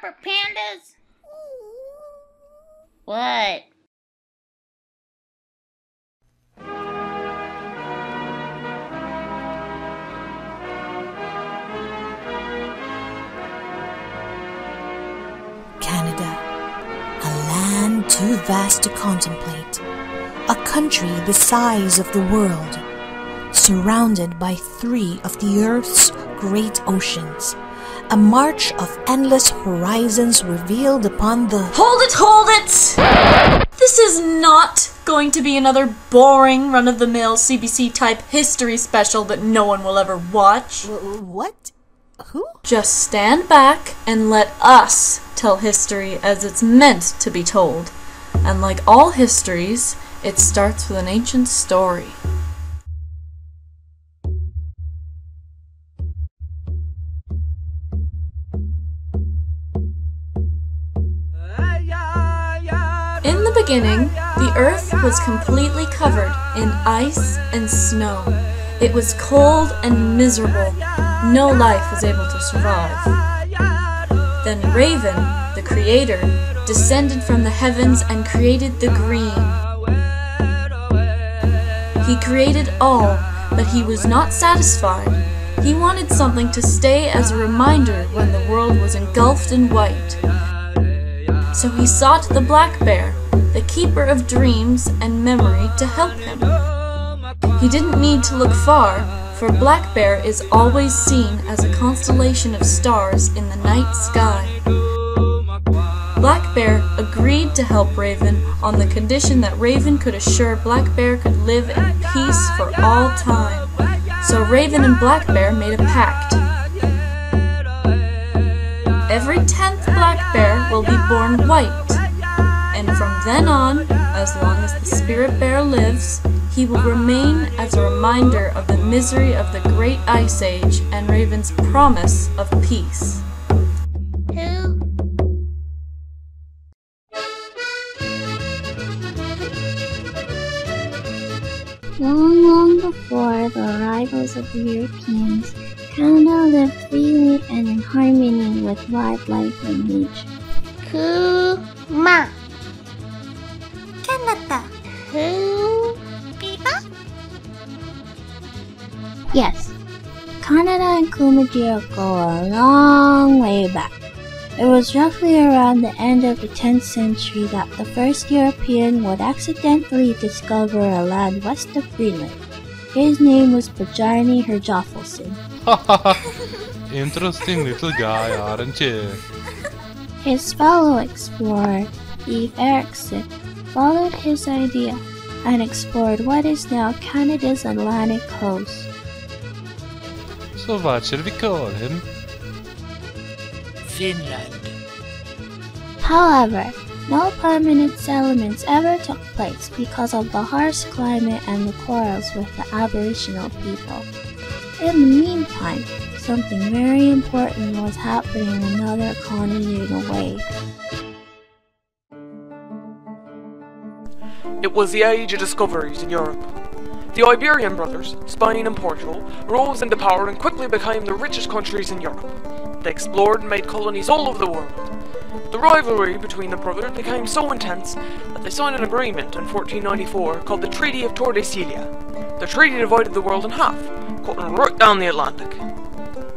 proper pandas? What? Canada, a land too vast to contemplate, a country the size of the world, surrounded by 3 of the Earth's great oceans, a march of endless horizons revealed upon the— Hold it! This is not going to be another boring run-of-the-mill CBC-type history special that no one will ever watch. What? Who? Just stand back and let us tell history as it's meant to be told. And like all histories, it starts with an ancient story. In the beginning, the earth was completely covered in ice and snow. It was cold and miserable. No life was able to survive. Then Raven, the creator, descended from the heavens and created the green. He created all, but he was not satisfied. He wanted something to stay as a reminder when the world was engulfed in white. So he sought the black bear, the keeper of dreams and memory, to help him. He didn't need to look far, for Black Bear is always seen as a constellation of stars in the night sky. Black Bear agreed to help Raven on the condition that Raven could assure Black Bear could live in peace for all time. So Raven and Black Bear made a pact. Every 10th Black Bear will be born white, and from then on, as long as the Spirit Bear lives, he will remain as a reminder of the misery of the Great Ice Age and Raven's promise of peace. Who? Long before the arrivals of the Europeans, Canada lived freely and in harmony with wildlife and nature. Kuma. Canada. Who? Biba? Yes, Canada and Kumajira go a long way back. It was roughly around the end of the 10th century that the first European would accidentally discover a land west of Greenland. His name was Bjarni Herjolfsson. Interesting little guy, aren't you? His fellow explorer, Eve Eriksson, followed his idea and explored what is now Canada's Atlantic coast. So what should we call him? Finland. However, no permanent settlements ever took place because of the harsh climate and the quarrels with the Aboriginal people. In the meantime, something very important was happening another continent away. It was the age of discoveries in Europe. The Iberian brothers, Spain and Portugal, rose into power and quickly became the richest countries in Europe. They explored and made colonies all over the world. The rivalry between the brothers became so intense that they signed an agreement in 1494 called the Treaty of Tordesillas. The treaty divided the world in half, cutting right down the Atlantic.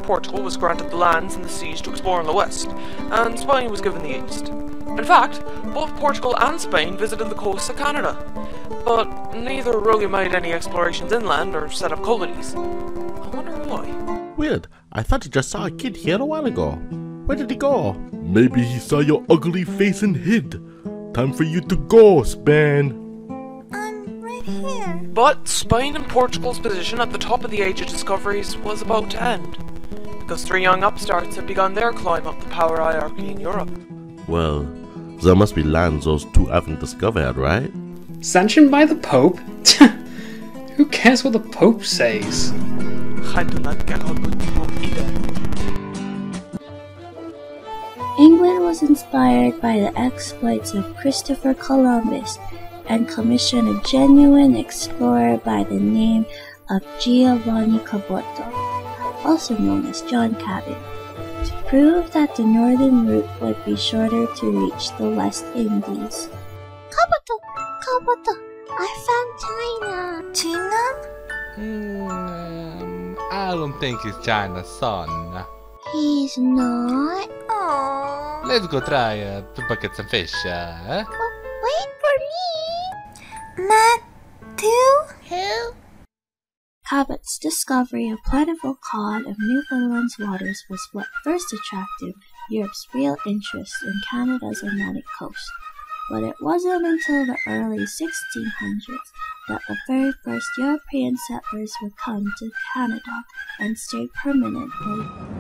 Portugal was granted the lands and the seas to explore in the west, and Spain was given the east. In fact, both Portugal and Spain visited the coasts of Canada, but neither really made any explorations inland or set up colonies. I wonder why. Weird, I thought I just saw a kid here a while ago. Where did he go? Maybe he saw your ugly face and hid. Time for you to go, Spain. I'm right here. But Spain and Portugal's position at the top of the age of discoveries was about to end, because 3 young upstarts had begun their climb up the power hierarchy in Europe. Well, there must be lands those two haven't discovered, right? Sanctioned by the Pope? Who cares what the Pope says? I do not get on with the Pope either. England was inspired by the exploits of Christopher Columbus and commissioned a genuine explorer by the name of Giovanni Caboto, also known as John Cabot, to proved that the northern route would be shorter to reach the West Indies. Kabuto, I found China. China? I don't think it's China's son. He's not. Aww. Let's go try to bucket some fish, huh? Wait for me. Matthew? Who? Cabot's discovery of plentiful cod of Newfoundland's waters was what first attracted Europe's real interest in Canada's Atlantic coast. But it wasn't until the early 1600s that the very first European settlers would come to Canada and stay permanently.